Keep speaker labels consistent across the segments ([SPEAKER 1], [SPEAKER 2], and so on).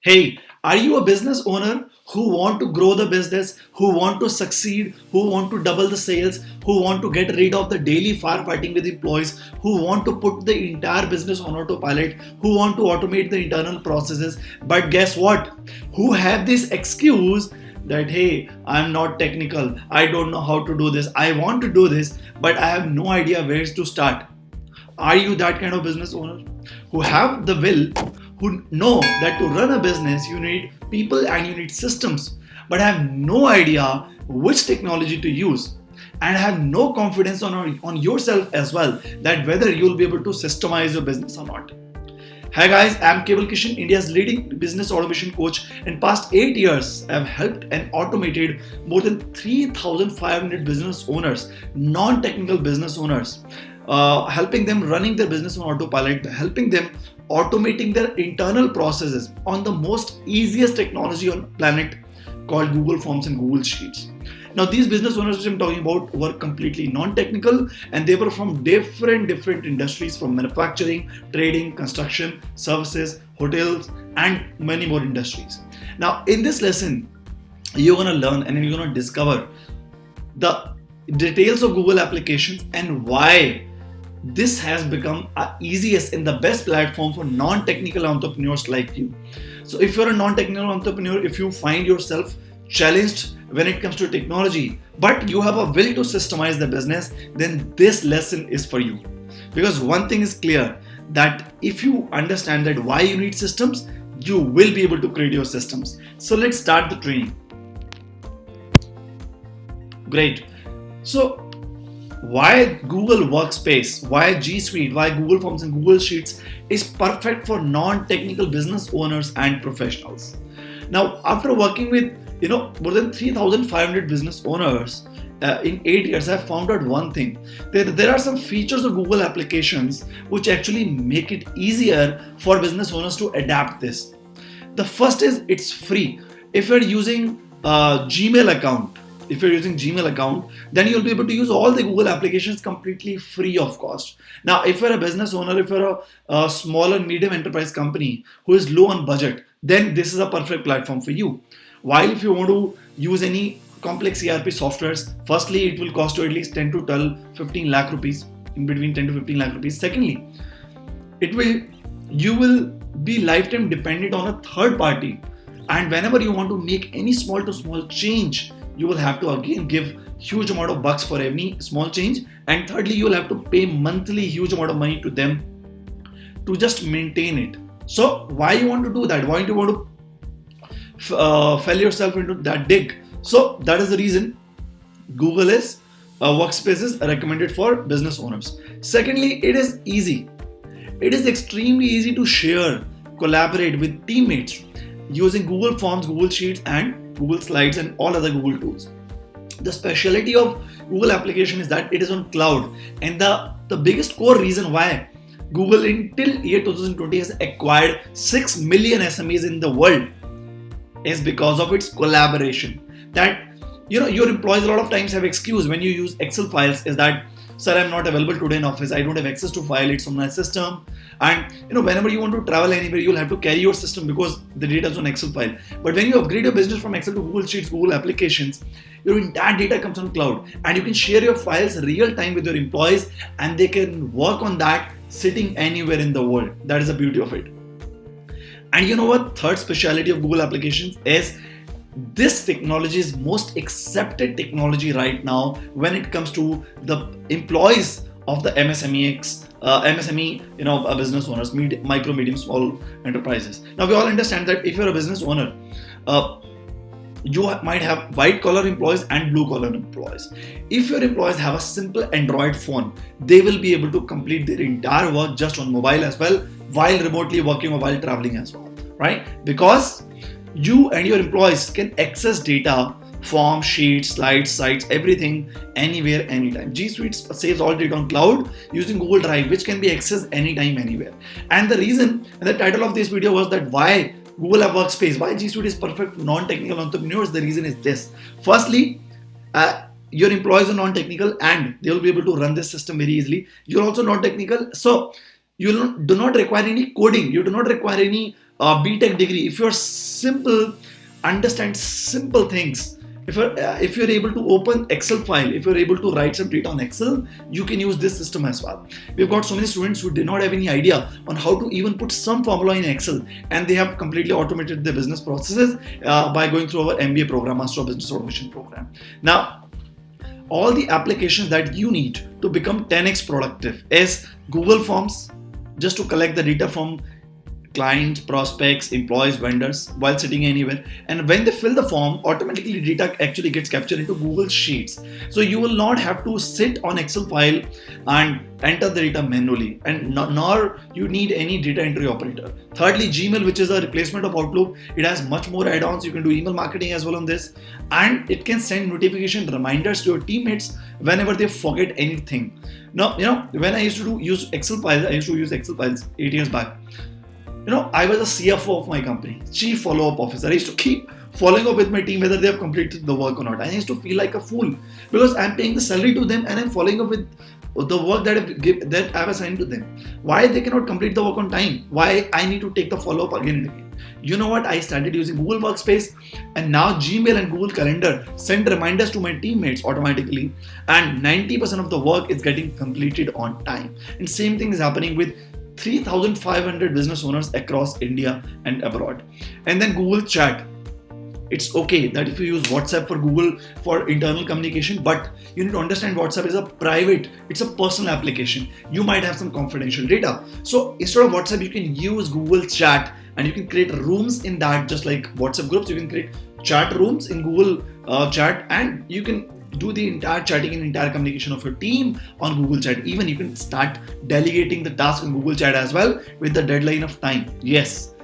[SPEAKER 1] Hey, are you a business owner who want to grow the business, who want to succeed, who want to double the sales, who want to get rid of the daily firefighting with employees, who want to put the entire business on autopilot, who want to automate the internal processes, but guess what? Who have this excuse that hey, I'm not technical, I don't know how to do this, I want to do this, but I have no idea where to start. Are you that kind of business owner who have the will, who know that to run a business you need people and you need systems, but have no idea which technology to use and have no confidence on yourself as well that whether you'll be able to systemize your business or not? Hi guys, I'm Kewal Kishan, India's leading business automation coach. In past 8 years, I've helped and automated more than 3,500 business owners, non-technical business owners, helping them running their business on autopilot, helping them automating their internal processes on the most easiest technology on planet called Google Forms and Google Sheets. Now, these business owners which I'm talking about were completely non-technical and they were from different industries, from manufacturing, trading, construction, services, hotels, and many more industries. Now, in this lesson, you're going to learn and you're going to discover the details of Google applications and why this has become the easiest and the best platform for non-technical entrepreneurs like you. So if you're a non-technical entrepreneur, if you find yourself challenged when it comes to technology, but you have a will to systemize the business, then this lesson is for you. Because one thing is clear, that if you understand that why you need systems, you will be able to create your systems. So let's start the training. Great. So why Google Workspace, why G Suite, why Google Forms and Google Sheets is perfect for non-technical business owners and professionals. Now, after working with more than 3,500 business owners in 8 years, I've found out one thing. There are some features of Google applications which actually make it easier for business owners to adapt this. The first is it's free. If you're using Gmail account, then you'll be able to use all the Google applications completely free of cost. Now, if you're a business owner, if you're a small and medium enterprise company who is low on budget, then this is a perfect platform for you. While if you want to use any complex ERP softwares, firstly, it will cost you at least 10 to 12, 15 lakh rupees, in between 10 to 15 lakh rupees. Secondly, you will be lifetime dependent on a third party. And whenever you want to make any small to small change, you will have to again give huge amount of bucks for any small change. And thirdly, you will have to pay monthly huge amount of money to them to just maintain it. So why you want to do that? Why do you want to fell yourself into that dig? So that is the reason Google is Workspace is recommended for business owners. Secondly, it is easy. It is extremely easy to share, collaborate with teammates using Google Forms, Google Sheets, and Google Slides and all other Google tools. The specialty of Google application is that it is on cloud, and the biggest core reason why Google until year 2020 has acquired 6 million SMEs in the world is because of its collaboration. That your employees a lot of times have excuse when you use Excel files is that, sir, I'm not available today in office, I don't have access to file, it's on my system. And whenever you want to travel anywhere, you'll have to carry your system because the data is on Excel file. But when you upgrade your business from Excel to Google Sheets, Google applications, your entire data comes on cloud and you can share your files real time with your employees and they can work on that sitting anywhere in the world. That is the beauty of it. And you know what? Third specialty of Google applications is this technology is most accepted technology right now when it comes to the employees of the MSME, business owners, micro, medium, small enterprises. Now we all understand that if you're a business owner, you might have white collar employees and blue collar employees. If your employees have a simple Android phone, they will be able to complete their entire work just on mobile as well, while remotely working or while traveling as well, right? Because you and your employees can access data, form, sheets, slides, sites, everything, anywhere, anytime. G Suite saves all data on cloud using Google Drive, which can be accessed anytime, anywhere. And the reason, and the title of this video was that why Google have Workspace, why G Suite is perfect for non-technical entrepreneurs. The reason is this. Firstly, your employees are non-technical and they will be able to run this system very easily. You're also non-technical, so you do not require any coding. You do not require any BTech degree, if you're simple, understand simple things, if you're able to open Excel file, if you're able to write some data on Excel, you can use this system as well. We've got so many students who did not have any idea on how to even put some formula in Excel, and they have completely automated their business processes by going through our MBA program, Master of Business Automation program. Now, all the applications that you need to become 10x productive is Google Forms, just to collect the data from clients, prospects, employees, vendors while sitting anywhere. And when they fill the form, automatically data actually gets captured into Google Sheets. So you will not have to sit on Excel file and enter the data manually, and nor you need any data entry operator. Thirdly, Gmail, which is a replacement of Outlook, it has much more add-ons. You can do email marketing as well on this, and it can send notification reminders to your teammates whenever they forget anything. Now, when I used to use Excel files, 8 years back. I was a CFO of my company, Chief Follow-up Officer. I used to keep following up with my team whether they have completed the work or not. I used to feel like a fool because I'm paying the salary to them and I'm following up with the work that I've assigned to them. Why they cannot complete the work on time? Why I need to take the follow-up again and again? You know what? I started using Google Workspace, and now Gmail and Google Calendar send reminders to my teammates automatically, and 90% of the work is getting completed on time. And same thing is happening with 3,500 business owners across India and abroad. And then Google Chat. It's okay that if you use WhatsApp for Google for internal communication, but you need to understand WhatsApp is a private, it's a personal application. You might have some confidential data. So instead of WhatsApp, you can use Google Chat, and you can create rooms in that, just like WhatsApp groups. You can create chat rooms in Google Chat, and you can do the entire chatting and entire communication of your team on Google Chat. Even you can start delegating the task on Google Chat as well with the deadline of time. Yes.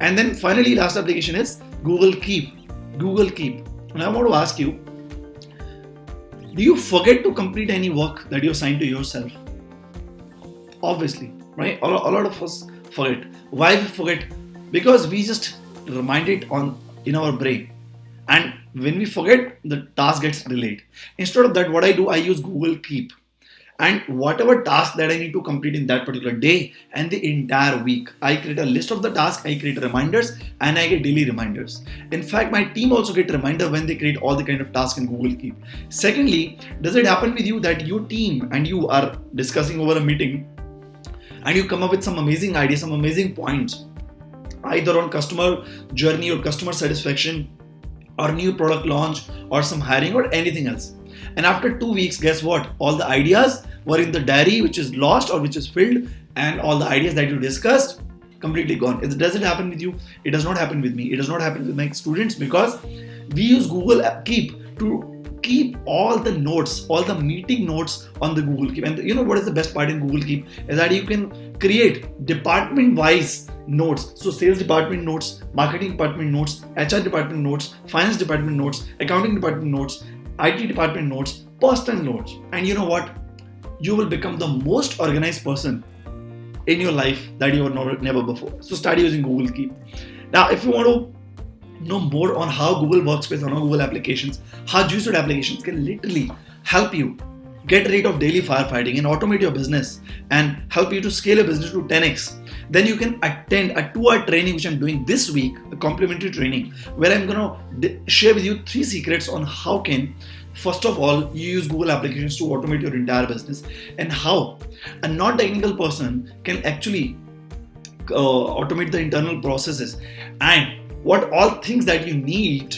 [SPEAKER 1] And then finally, last application is Google Keep. Google Keep. And I want to ask you, do you forget to complete any work that you assigned to yourself? Obviously, right? A lot of us forget. Why we forget? Because we just remind it in our brain. And when we forget, the task gets delayed. Instead of that, what I do, I use Google Keep. And whatever task that I need to complete in that particular day and the entire week, I create a list of the tasks, I create reminders, and I get daily reminders. In fact, my team also get reminder when they create all the kind of tasks in Google Keep. Secondly, does it happen with you that your team and you are discussing over a meeting and you come up with some amazing ideas, some amazing points, either on customer journey or customer satisfaction, or new product launch, or some hiring, or anything else. And after 2 weeks, guess what? All the ideas were in the diary, which is lost or which is filled, and all the ideas that you discussed completely gone. Does it happen with you? It does not happen with me. It does not happen with my students, because we use Google Keep to keep all the notes, all the meeting notes on the Google Keep. And you know what is the best part in Google Keep is that you can create department-wise notes. So sales department notes, marketing department notes, HR department notes, finance department notes, accounting department notes, IT department notes, personal notes. And you know what? You will become the most organized person in your life that you were never before. So start using Google Keep. Now, if you want to know more on how Google Workspace and how Google applications, how G Suite applications can literally help you get rid of daily firefighting and automate your business and help you to scale your business to 10x, then you can attend a 2-hour training which I'm doing this week, a complimentary training, where I'm going to share with you 3 secrets on how can, first of all, you use Google applications to automate your entire business, and how a non-technical person can actually automate the internal processes, and what all things that you need,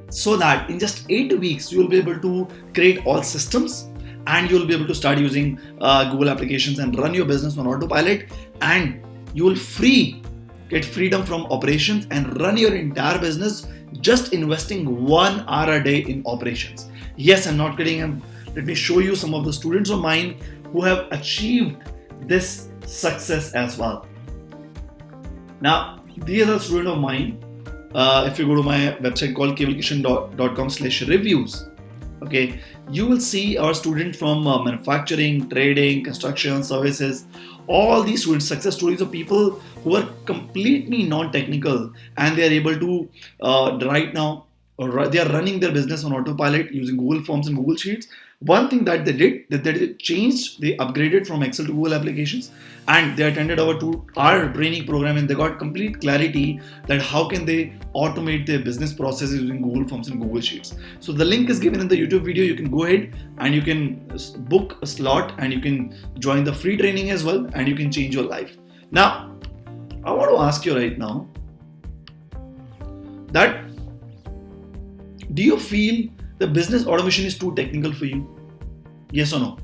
[SPEAKER 1] so that in just 8 weeks you will be able to create all systems, and you will be able to start using Google applications and run your business on autopilot, and you will get freedom from operations and run your entire business just investing 1 hour a day in operations. Yes, I'm not kidding. Let me show you some of the students of mine who have achieved this success as well. Now, these are students of mine. If you go to my website called kewalkishan.com/reviews, okay, you will see our students from manufacturing, trading, construction, services. All these students, success stories of people who are completely non-technical, and they are able to right now or they are running their business on autopilot using Google Forms and Google Sheets. One thing that they did, that they changed, they upgraded from Excel to Google applications, and they attended our training program, and they got complete clarity that how can they automate their business processes using Google Forms and Google Sheets. So the link is given in the YouTube video. You can go ahead and you can book a slot and you can join the free training as well, and you can change your life. Now, I want to ask you right now that do you feel the business automation is too technical for you? Yes or no?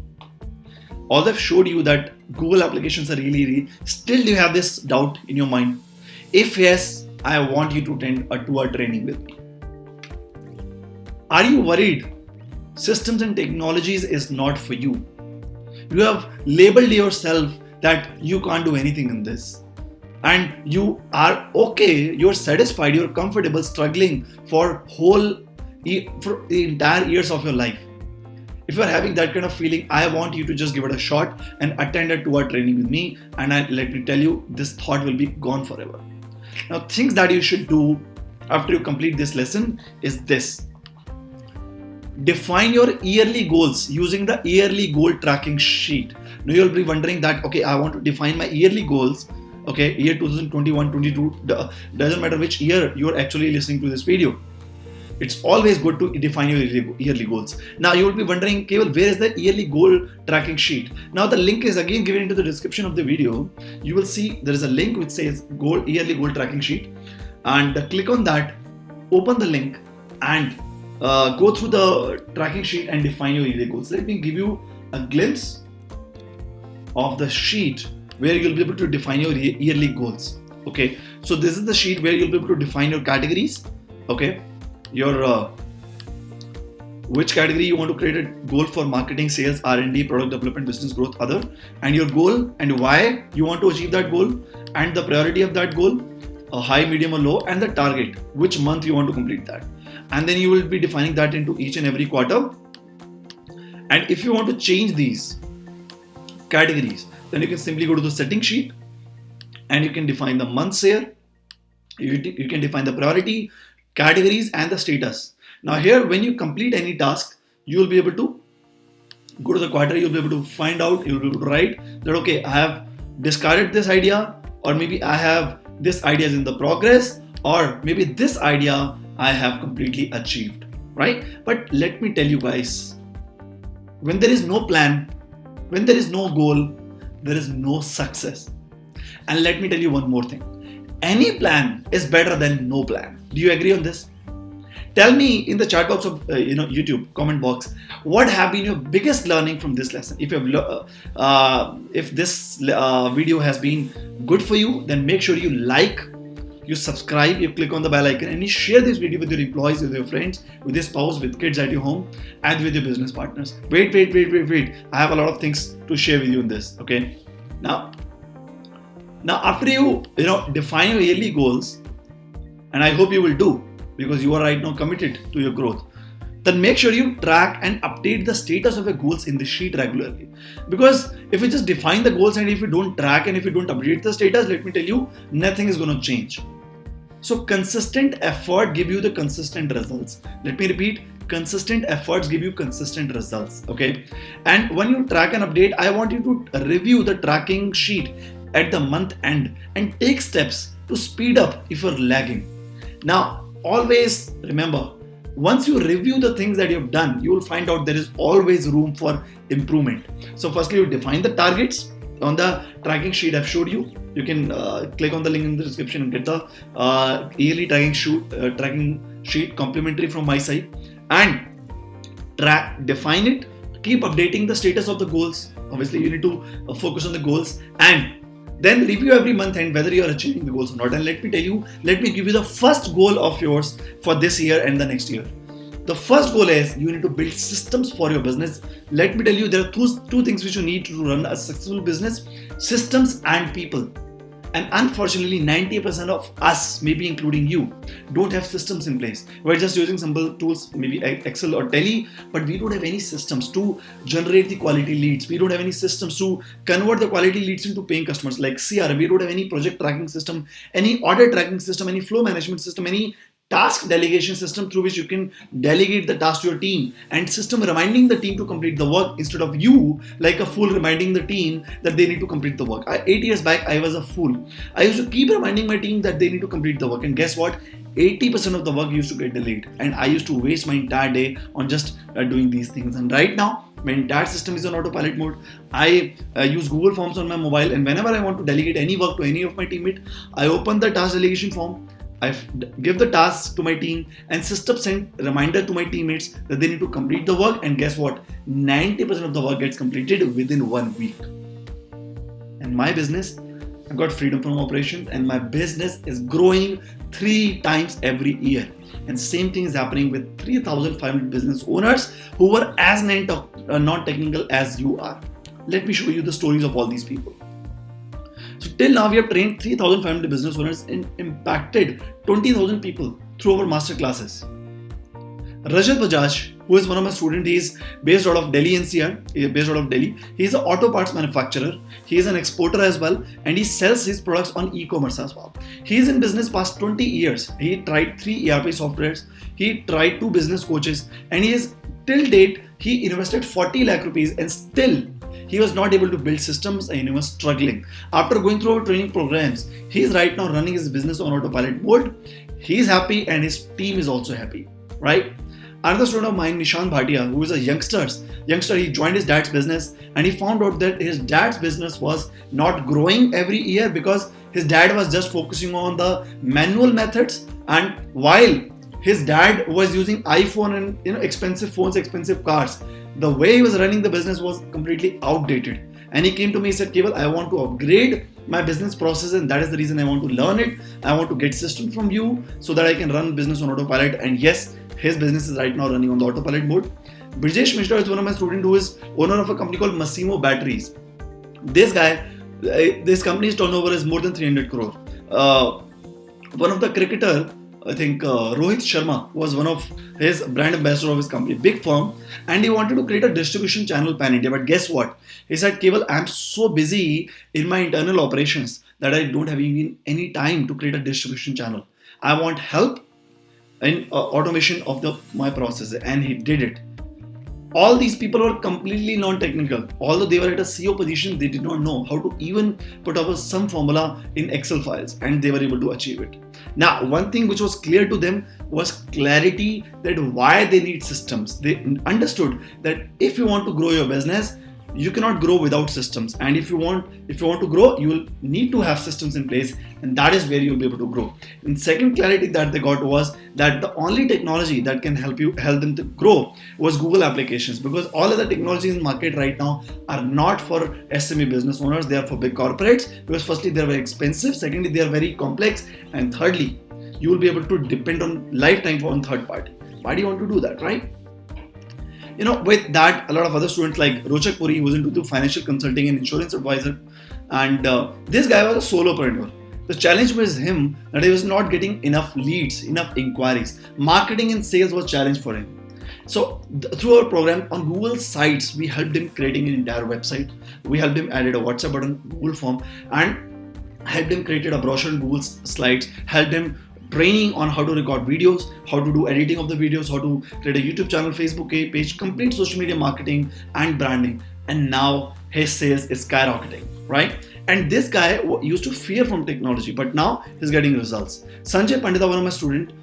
[SPEAKER 1] Although I've showed you that Google applications are really, still do you have this doubt in your mind? If yes, I want you to attend a 2-hour training with me. Are you worried systems and technologies is not for you? You have labeled yourself that you can't do anything in this. And you are okay, you're satisfied, you're comfortable struggling for the entire years of your life. If you're having that kind of feeling, I want you to just give it a shot and attend a 2-hour training with me. And let me tell you, this thought will be gone forever. Now, things that you should do after you complete this lesson is this. Define your yearly goals using the yearly goal tracking sheet. Now you'll be wondering that, okay, I want to define my yearly goals. Okay, year 2021, 22, doesn't matter which year you're actually listening to this video. It's always good to define your yearly goals. Now you will be wondering, Kewal, where is the yearly goal tracking sheet? Now the link is again given into the description of the video. You will see there is a link which says yearly goal tracking sheet, and click on that, open the link, and go through the tracking sheet and define your yearly goals. Let me give you a glimpse of the sheet where you'll be able to define your yearly goals. Okay, so this is the sheet where you'll be able to define your categories. Okay, your which category you want to create a goal for: marketing, sales, R&D, product development, business growth, other, and your goal and why you want to achieve that goal, and the priority of that goal, a high, medium or low, and the target, which month you want to complete that. And then you will be defining that into each and every quarter. And if you want to change these categories, then you can simply go to the setting sheet and you can define the months here. You can define the priority, categories, and the status. Now here, when you complete any task, you will be able to go to the quarter, you'll be able to find out, you'll be able to write that, okay, I have discarded this idea, or maybe I have this idea is in the progress, or maybe this idea I have completely achieved, right? But let me tell you guys, when there is no plan, when there is no goal, there is no success. And let me tell you one more thing. Any plan is better than no plan. Do you agree on this? Tell me in the chat box of YouTube comment box, what have been your biggest learning from this lesson? If this video has been good for you, then make sure you like, you subscribe, you click on the bell icon, and you share this video with your employees, with your friends, with your spouse, with kids at your home, and with your business partners. Wait. I have a lot of things to share with you in this. Okay. Now after you define your yearly goals, and I hope you will do, because you are right now committed to your growth, then make sure you track and update the status of your goals in the sheet regularly. Because if you just define the goals and if you don't track and if you don't update the status, let me tell you, nothing is going to change. So consistent effort give you the consistent results. Let me repeat, consistent efforts give you consistent results. Okay. And when you track and update, I want you to review the tracking sheet at the month end and take steps to speed up if you're lagging. Now, always remember, once you review the things that you've done, you will find out there is always room for improvement. So firstly, you define the targets on the tracking sheet I've showed you. You can click on the link in the description and get the yearly tracking sheet complimentary from my side, and define it, keep updating the status of the goals. Obviously, you need to focus on the goals, and then review every month and whether you are achieving the goals or not. And let me give you the first goal of yours for this year and the next year. The first goal is you need to build systems for your business. Let me tell you, there are two things which you need to run a successful business: systems and people. And unfortunately, 90% of us, maybe including you, don't have systems in place. We're just using simple tools, maybe Excel or Tele, but we don't have any systems to generate the quality leads. We don't have any systems to convert the quality leads into paying customers like CRM. We don't have any project tracking system, any order tracking system, any flow management system, any task delegation system through which you can delegate the task to your team, and system reminding the team to complete the work instead of you like a fool reminding the team that they need to complete the work. 8 years back I was a fool. I used to keep reminding my team that they need to complete the work, and guess what, 80% of the work used to get delayed, and I used to waste my entire day on just doing these things. And right now my entire system is on autopilot mode. I use Google Forms on my mobile, and whenever I want to delegate any work to any of my teammates, I open the task delegation form, I give the task to my team, and system send reminder to my teammates that they need to complete the work, and guess what, 90% of the work gets completed within 1 week. And my business, I've got freedom from operations, and my business is growing 3 times every year. And same thing is happening with 3,500 business owners who were as non-technical as you are. Let me show you the stories of all these people. So till now we have trained 3,500 business owners and impacted 20,000 people through our master classes. Rajat Bajaj, who is one of my students, he is based out of Delhi NCR, He is an auto parts manufacturer, he is an exporter as well, and he sells his products on e-commerce as well. He is in business past 20 years. He tried 3 ERP softwares, he tried 2 business coaches, and he is till date, he invested 40 lakh rupees, and still he was not able to build systems and he was struggling. After going through our training programs, he is right now running his business on autopilot mode. He is happy and his team is also happy, right? Another student of mine, Nishan Bhatia, who is a youngster, he joined his dad's business, and he found out that his dad's business was not growing every year because his dad was just focusing on the manual methods, and while his dad was using iPhone and expensive phones, expensive cars, the way he was running the business was completely outdated. And he came to me, he said, Kewal, I want to upgrade my business process, and that is the reason I want to learn it. I want to get systems from you so that I can run business on autopilot. And yes, his business is right now running on the autopilot mode. Brijesh Mishra is one of my students who is owner of a company called Massimo Batteries. This guy, this company's turnover is more than 300 crore. One of the cricketer, I think Rohit Sharma was one of his brand ambassador of his company, big firm, and he wanted to create a distribution channel pan-India. But guess what? He said, Kewal, I'm so busy in my internal operations that I don't have even any time to create a distribution channel. I want help in automation of my processes, and he did it. All these people were completely non-technical. Although they were at a CEO position, they did not know how to even put up some formula in Excel files, and they were able to achieve it. Now, one thing which was clear to them was clarity that why they need systems. They understood that if you want to grow your business, you cannot grow without systems, and if you want to grow, you will need to have systems in place, and that is where you'll be able to grow. And second clarity that they got was that the only technology that can help them to grow was Google applications, because all other technologies in the market right now are not for SME business owners, they are for big corporates, because firstly they are very expensive, secondly they are very complex, and thirdly you will be able to depend on lifetime on third party. Why do you want to do that, right? With that, a lot of other students like Rochak Puri, who was into the financial consulting and insurance advisor, and this guy was a solopreneur. The challenge was him that he was not getting enough leads, enough inquiries. Marketing and sales was a challenge for him. So through our program on Google Sites, we helped him creating an entire website. We helped him added a WhatsApp button, Google form, and helped him created a brochure on Google Slides, helped him training on how to record videos, how to do editing of the videos, how to create a YouTube channel, Facebook page, complete social media marketing and branding. And now his sales is skyrocketing, right? And this guy used to fear from technology, but now he's getting results. Sanjay Pandita, one of my students,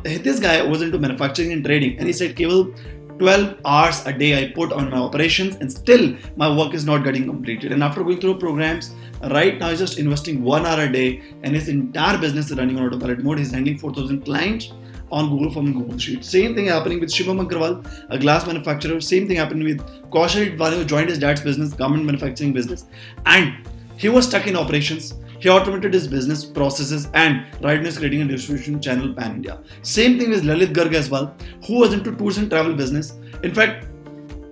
[SPEAKER 1] this guy was into manufacturing and trading, and he said, Kewal, 12 hours a day I put on my operations and still my work is not getting completed. And after going through programs, right now he's just investing 1 hour a day and his entire business is running on autopilot mode. He's handling 4,000 clients on Google Form and Google Sheets. Same thing happening with Shivam Agrawal, a glass manufacturer. Same thing happening with Kaushal Idwani, who joined his dad's business, garment manufacturing business. And he was stuck in operations. He automated his business processes and right now is creating a distribution channel pan-India. Same thing with Lalit Garg as well, who was into tours and travel business. In fact,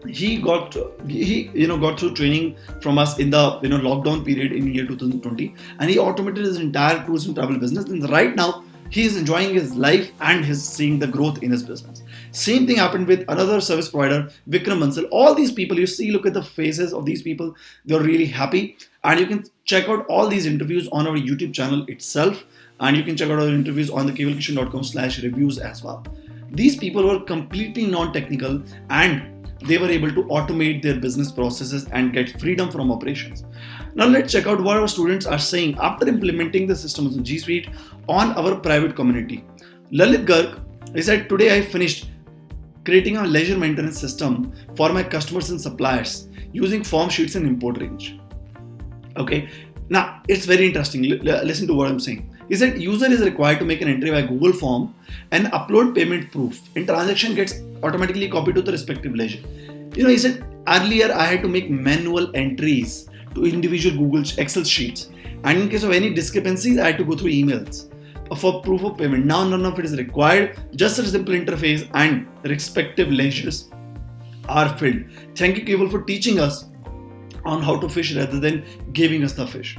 [SPEAKER 1] he got through training from us in the lockdown period in year 2020, and he automated his entire tours and travel business. And right now, he is enjoying his life and he's seeing the growth in his business. Same thing happened with another service provider, Vikram Bansal. All these people, you see, look at the faces of these people. They're really happy. And you can check out all these interviews on our YouTube channel itself. And you can check out our interviews on the kewalkishan.com/reviews as well. These people were completely non-technical and they were able to automate their business processes and get freedom from operations. Now let's check out what our students are saying after implementing the systems in G Suite on our private community. Lalit Garg, he said, today I finished creating a leisure maintenance system for my customers and suppliers using form sheets and import range. Okay, now it's very interesting. Listen to what I'm saying. He said user is required to make an entry by Google form and upload payment proof, and transaction gets automatically copied to the respective ledger. He said earlier I had to make manual entries to individual Google Excel sheets, and in case of any discrepancies I had to go through emails for proof of payment. Now none of it is required, just a simple interface and respective ledgers are filled. Thank you, Kewal, for teaching us on how to fish rather than giving us the fish.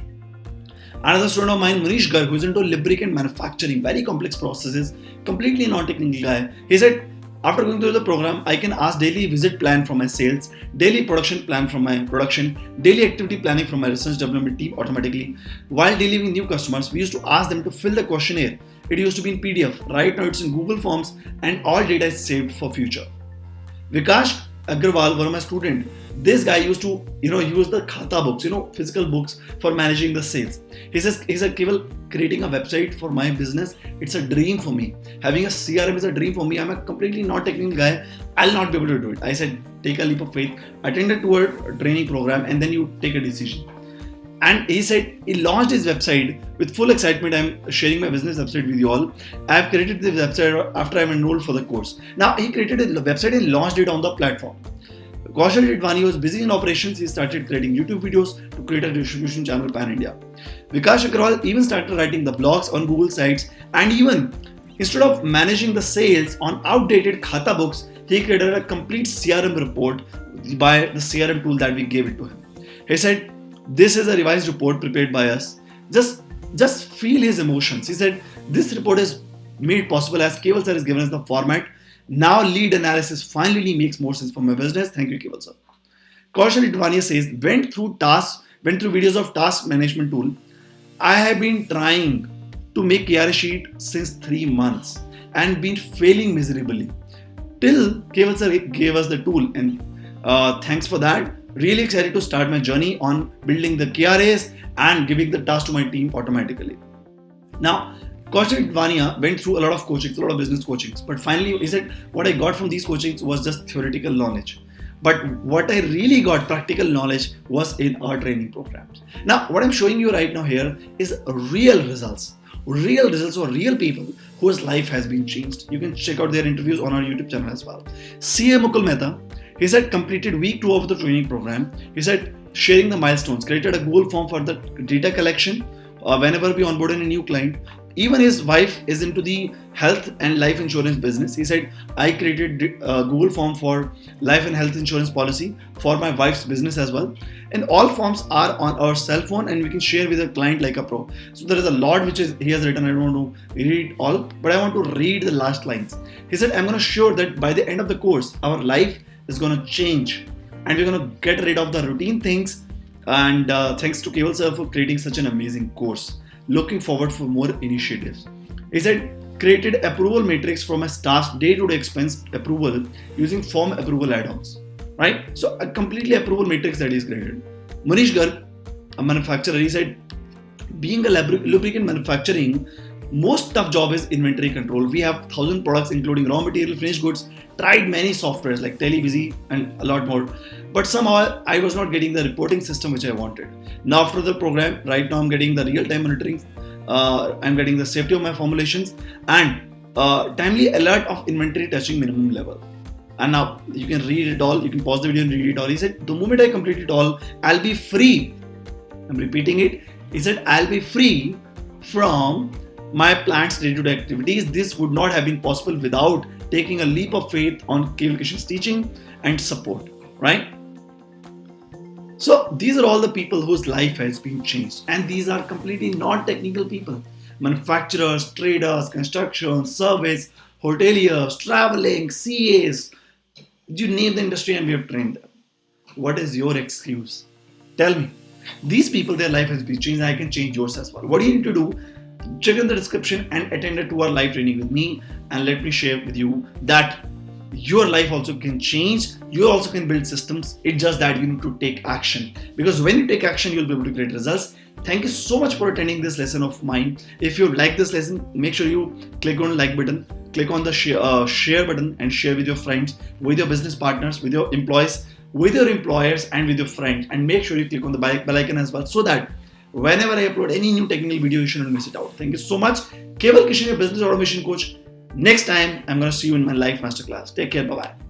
[SPEAKER 1] Another student of mine, Manish Garg, who is into lubricant manufacturing, very complex processes, completely non-technical guy. He said, after going through the program, I can ask daily visit plan from my sales, daily production plan from my production, daily activity planning from my research development team automatically. While dealing with new customers, we used to ask them to fill the questionnaire. It used to be in PDF. Right now it's in Google Forms and all data is saved for future. Vikash Agrawal, one of my students, this guy used to, use the khata books, physical books for managing the sales. He said, Kewal, creating a website for my business, it's a dream for me. Having a CRM is a dream for me. I'm a completely not technical guy. I'll not be able to do it. I said, take a leap of faith, attend a training program, and then you take a decision. And he said, he launched his website with full excitement. I'm sharing my business website with you all. I've created this website after I'm enrolled for the course. Now, he created a website and launched it on the platform. Kaushal Idvani was busy in operations. He started creating YouTube videos to create a distribution channel pan-India. Vikash Agrawal even started writing the blogs on Google sites, and even instead of managing the sales on outdated khata books, he created a complete CRM report by the CRM tool that we gave it to him. He said, this is a revised report prepared by us. Just feel his emotions. He said, this report is made possible as Kewal sir has given us the format. Now lead analysis finally makes more sense for my business. Thank you, Kewal sir. Kaushal Idvani says, went through videos of task management tool. I have been trying to make KRA sheet since 3 months and been failing miserably. Till Kewal sir gave us the tool, and thanks for that. Really excited to start my journey on building the KRAs and giving the task to my team automatically. Now, Kaushal Idvani went through a lot of coachings, a lot of business coachings, but finally he said, what I got from these coachings was just theoretical knowledge. But what I really got practical knowledge was in our training programs. Now, what I'm showing you right now here is real results or real people whose life has been changed. You can check out their interviews on our YouTube channel as well. CA Mukul Mehta, he said completed week 2 of the training program. He said sharing the milestones, created a Google form for the data collection whenever we onboard a new client. Even his wife is into the health and life insurance business. He said, I created a Google form for life and health insurance policy for my wife's business as well. And all forms are on our cell phone and we can share with a client like a pro. So there is a lot which he has written. I don't want to read all, but I want to read the last lines. He said, I'm going to show that by the end of the course, our life is going to change and we're going to get rid of the routine things. And thanks to Kewal sir for creating such an amazing course. Looking forward for more initiatives. He said, created approval matrix from a staff's day-to-day expense approval using form approval add-ons. Right? So a completely approval matrix that is created. Manish Garg, a manufacturer, he said, being a lubricant manufacturing, most tough job is inventory control. We have 1,000 products including raw material, finished goods, tried many softwares like TeleBusy and a lot more. But somehow I was not getting the reporting system which I wanted. Now after the program, right now I'm getting the real-time monitoring, I'm getting the safety of my formulations and timely alert of inventory touching minimum level. And now you can read it all, you can pause the video and read it all. He said, the moment I complete it all, I'll be free. I'm repeating it. He said, I'll be free from my plant's day-to-day activities. This would not have been possible without taking a leap of faith on Kewal Kishan's teaching and support, right? So these are all the people whose life has been changed, and these are completely non-technical people. Manufacturers, traders, construction, service, hoteliers, traveling, CAs, you name the industry and we have trained them. What is your excuse? Tell me. These people, their life has been changed. I can change yours as well. What do you need to do? Check in the description and attend it to our live training with me, and let me share with you that your life also can change. You also can build systems. It's just that you need to take action, because when you take action, you'll be able to create results. Thank you so much for attending this lesson of mine. If you like this lesson, make sure you click on the like button, click on the share button, and share with your friends, with your business partners, with your employees, with your employers, and with your friends. And make sure you click on the bell icon as well, so that whenever I upload any new technical video, you shouldn't miss it out. Thank you so much. Kewal, Kishan, your business automation coach. Next time, I'm going to see you in my live masterclass. Take care. Bye-bye.